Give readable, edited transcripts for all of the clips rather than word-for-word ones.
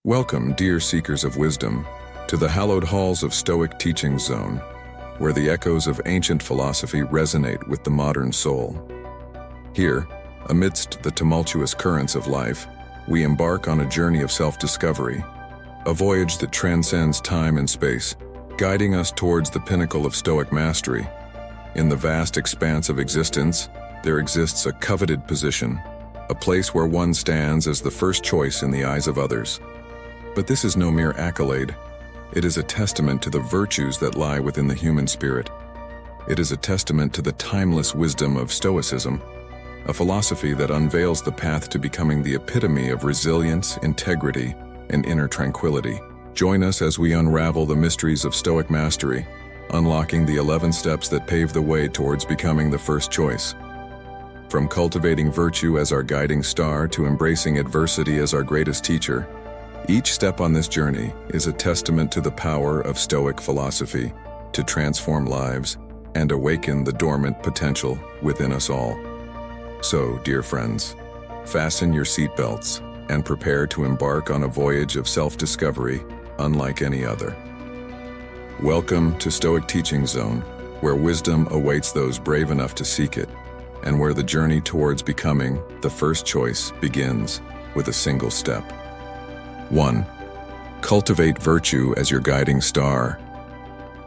Welcome, dear seekers of wisdom, to the hallowed halls of Stoic Teaching Zone, where the echoes of ancient philosophy resonate with the modern soul. Here, amidst the tumultuous currents of life, we embark on a journey of self-discovery, a voyage that transcends time and space, guiding us towards the pinnacle of Stoic mastery. In the vast expanse of existence, there exists a coveted position, a place where one stands as the first choice in the eyes of others. But this is no mere accolade. It is a testament to the virtues that lie within the human spirit. It is a testament to the timeless wisdom of Stoicism, a philosophy that unveils the path to becoming the epitome of resilience, integrity, and inner tranquility. Join us as we unravel the mysteries of Stoic mastery, unlocking the 11 steps that pave the way towards becoming the first choice. From cultivating virtue as our guiding star to embracing adversity as our greatest teacher, each step on this journey is a testament to the power of Stoic philosophy to transform lives and awaken the dormant potential within us all. So, dear friends, fasten your seatbelts and prepare to embark on a voyage of self-discovery unlike any other. Welcome to Stoic Teaching Zone, where wisdom awaits those brave enough to seek it, and where the journey towards becoming the first choice begins with a single step. 1. Cultivate virtue as your guiding star.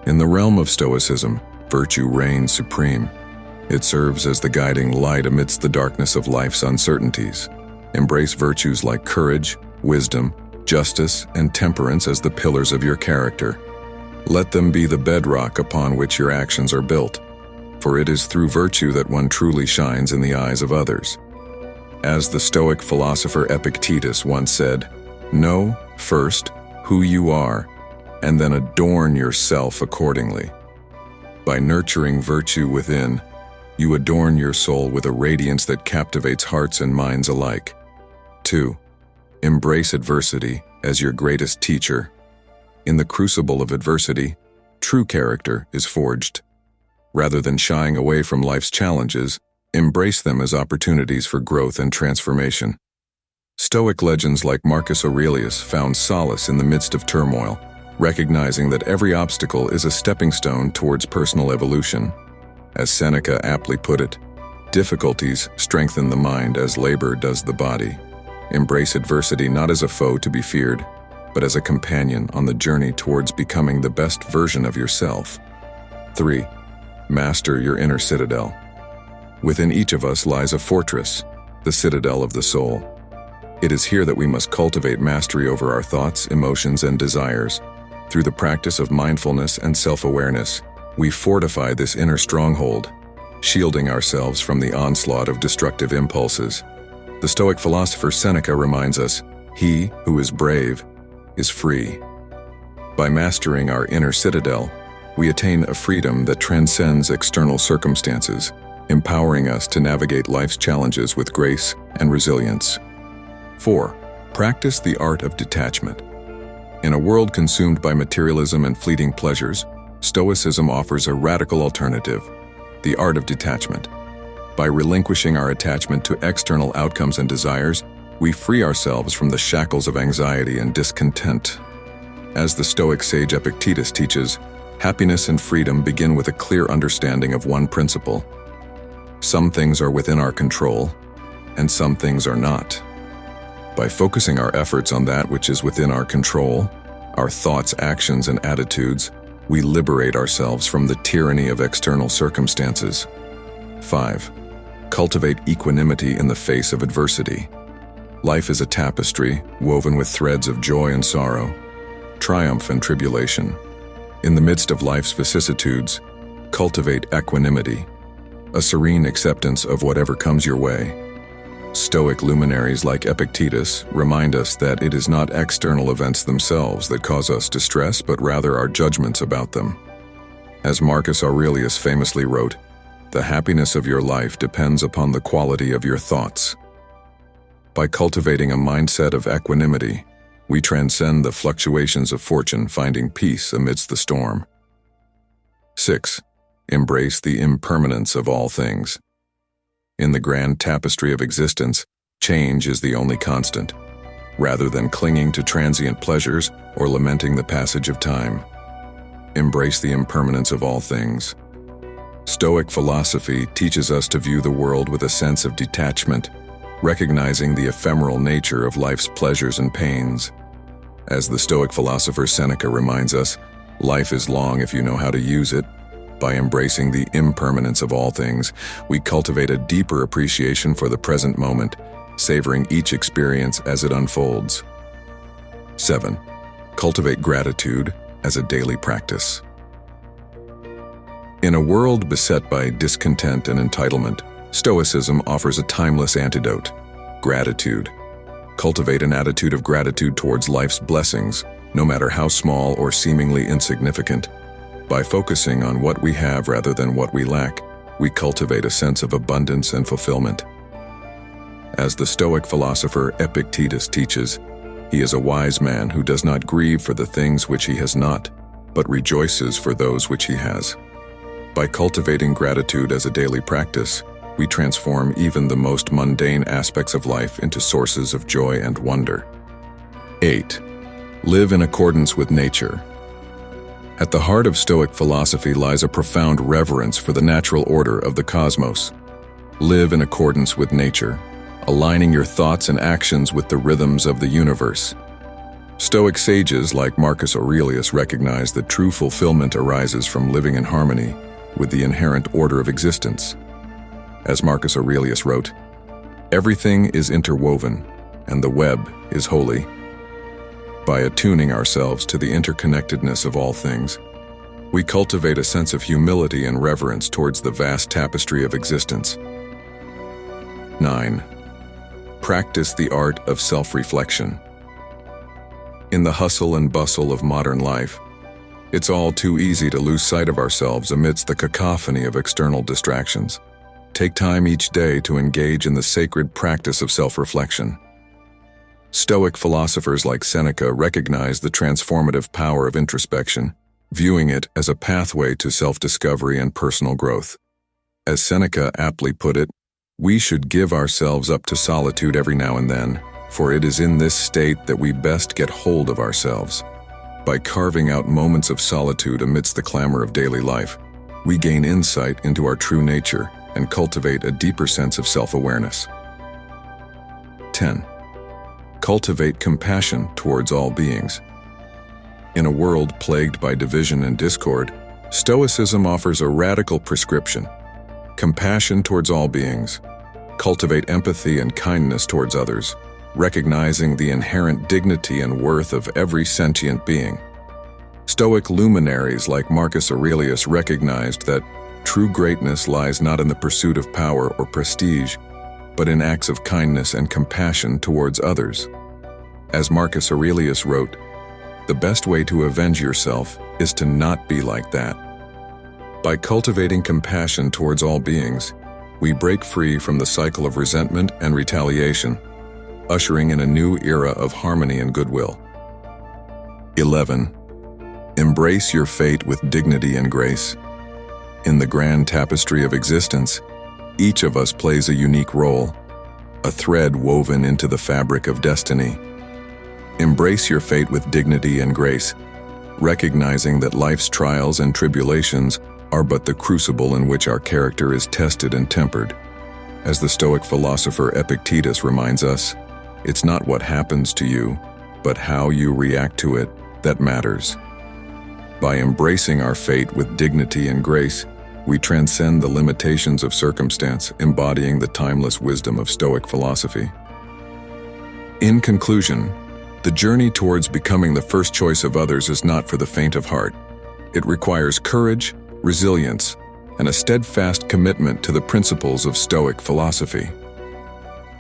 In the realm of Stoicism, virtue reigns supreme. It serves as the guiding light amidst the darkness of life's uncertainties. Embrace virtues like courage, wisdom, justice, and temperance as the pillars of your character. Let them be the bedrock upon which your actions are built, for it is through virtue that one truly shines in the eyes of others. As the Stoic philosopher Epictetus once said, "Know, first, who you are, and then adorn yourself accordingly." By nurturing virtue within, you adorn your soul with a radiance that captivates hearts and minds alike. 2. Embrace adversity as your greatest teacher. In the crucible of adversity, true character is forged. Rather than shying away from life's challenges, embrace them as opportunities for growth and transformation. Stoic legends like Marcus Aurelius found solace in the midst of turmoil, recognizing that every obstacle is a stepping stone towards personal evolution. As Seneca aptly put it, difficulties strengthen the mind as labor does the body. Embrace adversity not as a foe to be feared, but as a companion on the journey towards becoming the best version of yourself. 3. Master your inner citadel. Within each of us lies a fortress, the citadel of the soul. It is here that we must cultivate mastery over our thoughts, emotions, and desires. Through the practice of mindfulness and self-awareness, we fortify this inner stronghold, shielding ourselves from the onslaught of destructive impulses. The Stoic philosopher Seneca reminds us, "He who is brave is free." By mastering our inner citadel, we attain a freedom that transcends external circumstances, empowering us to navigate life's challenges with grace and resilience. 4. Practice the art of detachment. In a world consumed by materialism and fleeting pleasures, Stoicism offers a radical alternative, the art of detachment. By relinquishing our attachment to external outcomes and desires, we free ourselves from the shackles of anxiety and discontent. As the Stoic sage Epictetus teaches, happiness and freedom begin with a clear understanding of one principle. Some things are within our control, and some things are not. By focusing our efforts on that which is within our control, our thoughts, actions, and attitudes, we liberate ourselves from the tyranny of external circumstances. 5. Cultivate equanimity in the face of adversity. Life is a tapestry woven with threads of joy and sorrow, triumph and tribulation. In the midst of life's vicissitudes, cultivate equanimity, a serene acceptance of whatever comes your way. Stoic luminaries like Epictetus remind us that it is not external events themselves that cause us distress, but rather our judgments about them. As Marcus Aurelius famously wrote, "The happiness of your life depends upon the quality of your thoughts." By cultivating a mindset of equanimity, we transcend the fluctuations of fortune, finding peace amidst the storm. 6. Embrace the impermanence of all things. In the grand tapestry of existence, change is the only constant. rather than clinging to transient pleasures or lamenting the passage of time. Embrace the impermanence of all things. Stoic philosophy teaches us to view the world with a sense of detachment, recognizing the ephemeral nature of life's pleasures and pains. As the Stoic philosopher Seneca reminds us, life is long if you know how to use it. By embracing the impermanence of all things, we cultivate a deeper appreciation for the present moment, savoring each experience as it unfolds. 7. Cultivate gratitude as a daily practice. In a world beset by discontent and entitlement, Stoicism offers a timeless antidote: gratitude. Cultivate an attitude of gratitude towards life's blessings, no matter how small or seemingly insignificant. By focusing on what we have rather than what we lack, we cultivate a sense of abundance and fulfillment. As the Stoic philosopher Epictetus teaches, he is a wise man who does not grieve for the things which he has not, but rejoices for those which he has. By cultivating gratitude as a daily practice, we transform even the most mundane aspects of life into sources of joy and wonder. 8. Live in accordance with nature. At the heart of Stoic philosophy lies a profound reverence for the natural order of the cosmos. Live in accordance with nature, aligning your thoughts and actions with the rhythms of the universe. Stoic sages like Marcus Aurelius recognize that true fulfillment arises from living in harmony with the inherent order of existence. As Marcus Aurelius wrote, "Everything is interwoven, and the web is holy." By attuning ourselves to the interconnectedness of all things, we cultivate a sense of humility and reverence towards the vast tapestry of existence. 9. Practice the art of self-reflection. In the hustle and bustle of modern life, it's all too easy to lose sight of ourselves amidst the cacophony of external distractions. Take time each day to engage in the sacred practice of self-reflection. Stoic philosophers like Seneca recognize the transformative power of introspection, viewing it as a pathway to self-discovery and personal growth. As Seneca aptly put it, we should give ourselves up to solitude every now and then, for it is in this state that we best get hold of ourselves. By carving out moments of solitude amidst the clamor of daily life, we gain insight into our true nature and cultivate a deeper sense of self-awareness. 10. Cultivate compassion towards all beings. In a world plagued by division and discord, Stoicism offers a radical prescription: compassion towards all beings. Cultivate empathy and kindness towards others, recognizing the inherent dignity and worth of every sentient being. Stoic luminaries like Marcus Aurelius recognized that true greatness lies not in the pursuit of power or prestige, but in acts of kindness and compassion towards others. As Marcus Aurelius wrote, "The best way to avenge yourself is to not be like that." By cultivating compassion towards all beings, we break free from the cycle of resentment and retaliation, ushering in a new era of harmony and goodwill. 11. Embrace your fate with dignity and grace. In the grand tapestry of existence, each of us plays a unique role, a thread woven into the fabric of destiny. Embrace your fate with dignity and grace, recognizing that life's trials and tribulations are but the crucible in which our character is tested and tempered. As the Stoic philosopher Epictetus reminds us, it's not what happens to you, but how you react to it that matters. By embracing our fate with dignity and grace, we transcend the limitations of circumstance, embodying the timeless wisdom of Stoic philosophy. In conclusion, the journey towards becoming the first choice of others is not for the faint of heart. It requires courage, resilience, and a steadfast commitment to the principles of Stoic philosophy.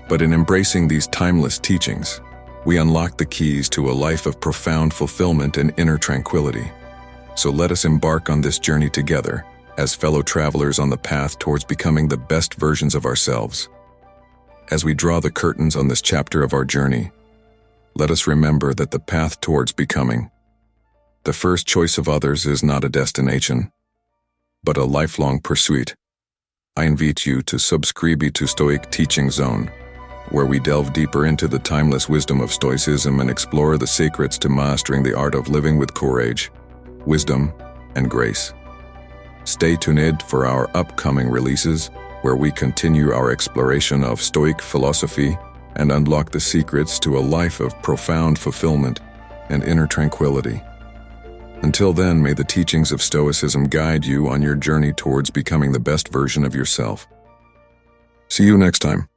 But in embracing these timeless teachings, we unlock the keys to a life of profound fulfillment and inner tranquility. So let us embark on this journey together, as fellow travelers on the path towards becoming the best versions of ourselves. As we draw the curtains on this chapter of our journey, let us remember that the path towards becoming the first choice of others is not a destination, but a lifelong pursuit. I invite you to subscribe to Stoic Teaching Zone, where we delve deeper into the timeless wisdom of Stoicism and explore the secrets to mastering the art of living with courage, wisdom, and grace. Stay tuned for our upcoming releases, where we continue our exploration of Stoic philosophy and unlock the secrets to a life of profound fulfillment and inner tranquility. Until then, may the teachings of Stoicism guide you on your journey towards becoming the best version of yourself. See you next time.